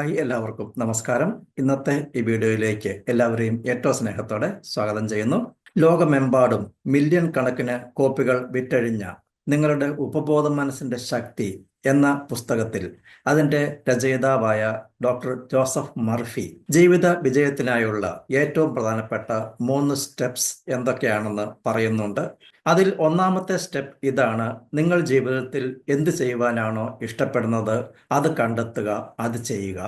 Hi, എല്ലാവർക്കും നമസ്കാരം. ഇന്നത്തെ ഈ വീഡിയോയിലേക്ക് എല്ലാവരെയും ഏറ്റവും സ്നേഹത്തോടെ സ്വാഗതം ചെയ്യുന്നു. ലോകമെമ്പാടും മില്യൺ കണക്കിന് കോപ്പികൾ വിറ്റഴിഞ്ഞ നിങ്ങളുടെ ഉപബോധ മനസ്സിന്റെ ശക്തി എന്ന പുസ്തകത്തിൽ അതിൻ്റെ രചയിതാവായ ഡോക്ടർ ജോസഫ് മർഫി ജീവിത വിജയത്തിനായുള്ള ഏറ്റവും പ്രധാനപ്പെട്ട 3 സ്റ്റെപ്സ് എന്തൊക്കെയാണെന്ന് പറയുന്നുണ്ട്. അതിൽ ഒന്നാമത്തെ സ്റ്റെപ്പ് ഇതാണ്: നിങ്ങൾ ജീവിതത്തിൽ എന്ത് ചെയ്യുവാനാണോ ഇഷ്ടപ്പെടുന്നത് അത് കണ്ടെത്തുക, അത് ചെയ്യുക.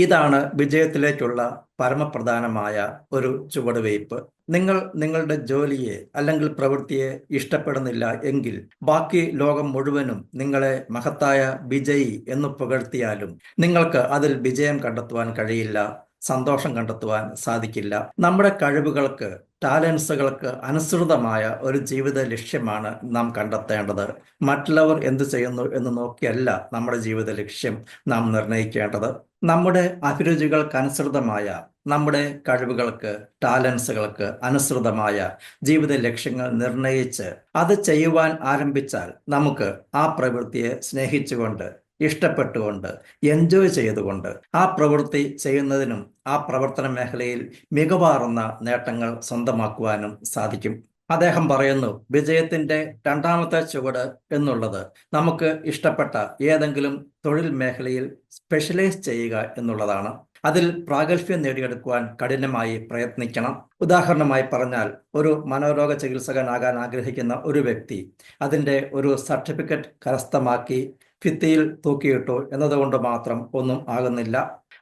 ഇതാണ് വിജയത്തിലേക്കുള്ള പരമപ്രധാനമായ ഒരു ചുവടുവയ്പ്. നിങ്ങൾ നിങ്ങളുടെ ജോലിയെ അല്ലെങ്കിൽ പ്രവൃത്തിയെ ഇഷ്ടപ്പെടുന്നില്ല എങ്കിൽ ബാക്കി ലോകം മുഴുവനും നിങ്ങളെ മഹത്തായ വിജയി എന്ന് പുകഴ്ത്തിയാലും നിങ്ങൾക്ക് അതിൽ വിജയം കണ്ടെത്തുവാൻ കഴിയില്ല, സന്തോഷം കണ്ടെത്തുവാൻ സാധിക്കില്ല. നമ്മുടെ കഴിവുകൾക്ക്, ടാലൻസുകൾക്ക് അനുസൃതമായ ഒരു ജീവിത ലക്ഷ്യമാണ് നാം കണ്ടെത്തേണ്ടത്. മറ്റുള്ളവർ എന്ത് ചെയ്യുന്നു എന്ന് നോക്കിയല്ല നമ്മുടെ ജീവിത ലക്ഷ്യം നാം നിർണ്ണയിക്കേണ്ടത്. നമ്മുടെ അഭിരുചികൾക്കനുസൃതമായ, നമ്മുടെ കഴിവുകൾക്ക്, ടാലൻസുകൾക്ക് അനുസൃതമായ ജീവിത ലക്ഷ്യങ്ങൾ നിർണയിച്ച് അത് ചെയ്യുവാൻ ആരംഭിച്ചാൽ നമുക്ക് ആ പ്രവൃത്തിയെ സ്നേഹിച്ചുകൊണ്ട്, ഇഷ്ടപ്പെട്ടുകൊണ്ട്, എൻജോയ് ചെയ്തുകൊണ്ട് ആ പ്രവൃത്തി ചെയ്യുന്നതിനും ആ പ്രവർത്തന മേഖലയിൽ മികവാർന്ന നേട്ടങ്ങൾ സ്വന്തമാക്കുവാനും സാധിക്കും. അദ്ദേഹം പറയുന്നു, വിജയത്തിന്റെ രണ്ടാമത്തെ ചുവട് എന്നുള്ളത് നമുക്ക് ഇഷ്ടപ്പെട്ട ഏതെങ്കിലും തൊഴിൽ മേഖലയിൽ സ്പെഷ്യലൈസ് ചെയ്യുക എന്നുള്ളതാണ്. അതിൽ പ്രാഗൽഭ്യം നേടിയെടുക്കുവാൻ കഠിനമായി പ്രയത്നിക്കണം. ഉദാഹരണമായി പറഞ്ഞാൽ, ഒരു മനോരോഗ ചികിത്സകനാകാൻ ആഗ്രഹിക്കുന്ന ഒരു വ്യക്തി അതിൻ്റെ ഒരു സർട്ടിഫിക്കറ്റ് കരസ്ഥമാക്കി ഭിത്തിയിൽ തൂക്കിയിട്ടു എന്നതുകൊണ്ട് മാത്രം ഒന്നും ആകുന്നില്ല.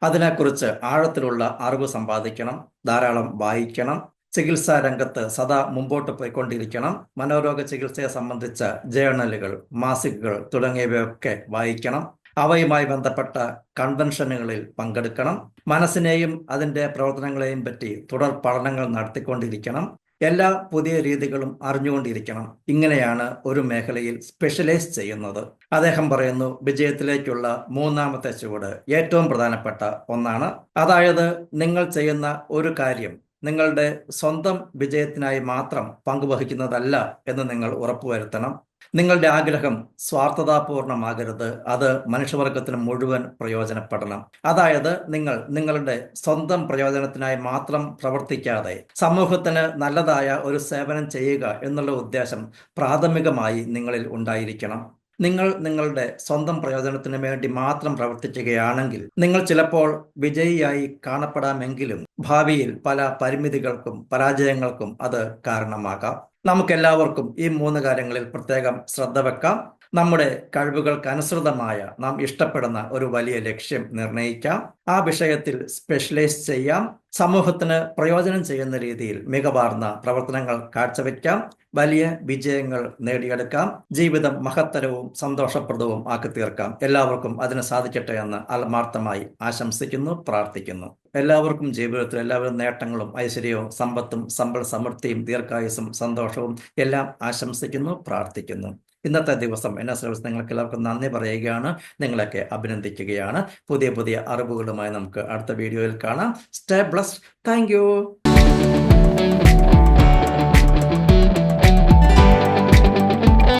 അതിനെക്കുറിച്ച് ആഴത്തിലുള്ള അറിവ് സമ്പാദിക്കണം, ധാരാളം വായിക്കണം, ചികിത്സാ രംഗത്ത് സദാ മുമ്പോട്ട് പോയിക്കൊണ്ടിരിക്കണം. മനോരോഗ ചികിത്സയെ സംബന്ധിച്ച ജേർണലുകൾ, മാസികകൾ തുടങ്ങിയവയൊക്കെ വായിക്കണം. അവയുമായി ബന്ധപ്പെട്ട കൺവെൻഷനുകളിൽ പങ്കെടുക്കണം. മനസ്സിനെയും അതിൻ്റെ പ്രവർത്തനങ്ങളെയും പറ്റി തുടർ പഠനങ്ങൾ നടത്തിക്കൊണ്ടിരിക്കണം. എല്ലാ പുതിയ രീതികളും അറിഞ്ഞുകൊണ്ടിരിക്കണം. ഇങ്ങനെയാണ് ഒരു മേഖലയിൽ സ്പെഷ്യലൈസ് ചെയ്യുന്നത്. അദ്ദേഹം പറയുന്നു, വിജയത്തിലേക്കുള്ള മൂന്നാമത്തെ ചുവട് ഏറ്റവും പ്രധാനപ്പെട്ട ഒന്നാണ്. അതായത്, നിങ്ങൾ ചെയ്യുന്ന ഒരു കാര്യം നിങ്ങളുടെ സ്വന്തം വിജയത്തിനായി മാത്രം പങ്കുവഹിക്കുന്നതല്ല എന്ന് നിങ്ങൾ ഉറപ്പുവരുത്തണം. നിങ്ങളുടെ ആഗ്രഹം സ്വാർത്ഥതാപൂർണമാകരുത്, അത് മനുഷ്യവർഗത്തിന് മുഴുവൻ പ്രയോജനപ്പെടണം. അതായത്, നിങ്ങൾ നിങ്ങളുടെ സ്വന്തം പ്രയോജനത്തിനായി മാത്രം പ്രവർത്തിക്കാതെ സമൂഹത്തിന് നല്ലതായ ഒരു സേവനം ചെയ്യുക എന്നുള്ള ഉദ്ദേശം പ്രാഥമികമായി നിങ്ങളിൽ ഉണ്ടായിരിക്കണം. നിങ്ങൾ നിങ്ങളുടെ സ്വന്തം പ്രയോജനത്തിന് വേണ്ടി മാത്രം പ്രവർത്തിക്കുകയാണെങ്കിൽ നിങ്ങൾ ചിലപ്പോൾ വിജയിയായി കാണപ്പെടാമെങ്കിലും ഭാവിയിൽ പല പരിമിതികൾക്കും പരാജയങ്ങൾക്കും അത് കാരണമാകാം. നമുക്കെല്ലാവർക്കും ഈ 3 കാര്യങ്ങളിൽ പ്രത്യേകം ശ്രദ്ധ വെക്കാം. നമ്മുടെ കഴിവുകൾക്ക് അനുസൃതമായ, നാം ഇഷ്ടപ്പെടുന്ന ഒരു വലിയ ലക്ഷ്യം നിർണയിക്കാം. ആ വിഷയത്തിൽ സ്പെഷ്യലൈസ് ചെയ്യാം. സമൂഹത്തിന് പ്രയോജനം ചെയ്യുന്ന രീതിയിൽ മികവാർന്ന പ്രവർത്തനങ്ങൾ കാഴ്ചവെക്കാം. വലിയ വിജയങ്ങൾ നേടിയെടുക്കാം. ജീവിതം മഹത്തരവും സന്തോഷപ്രദവും ആക്കി തീർക്കാം. എല്ലാവർക്കും അതിന് സാധിക്കട്ടെ എന്ന് ആത്മാർത്ഥമായി ആശംസിക്കുന്നു, പ്രാർത്ഥിക്കുന്നു. എല്ലാവർക്കും ജീവിതത്തിൽ എല്ലാവരും നേട്ടങ്ങളും ഐശ്വര്യവും സമ്പത്തും സമ്പൽ സമൃദ്ധിയും ദീർഘായുസ്സും സന്തോഷവും എല്ലാം ആശംസിക്കുന്നു, പ്രാർത്ഥിക്കുന്നു. ഇന്നത്തെ ദിവസം എന്നെ ശ്രമിച്ച് നിങ്ങൾക്ക് എല്ലാവർക്കും നന്ദി പറയുകയാണ്, നിങ്ങളൊക്കെ അഭിനന്ദിക്കുകയാണ്. പുതിയ പുതിയ അറിവുകളുമായി നമുക്ക് അടുത്ത വീഡിയോയിൽ കാണാം. Stay blessed. Thank you.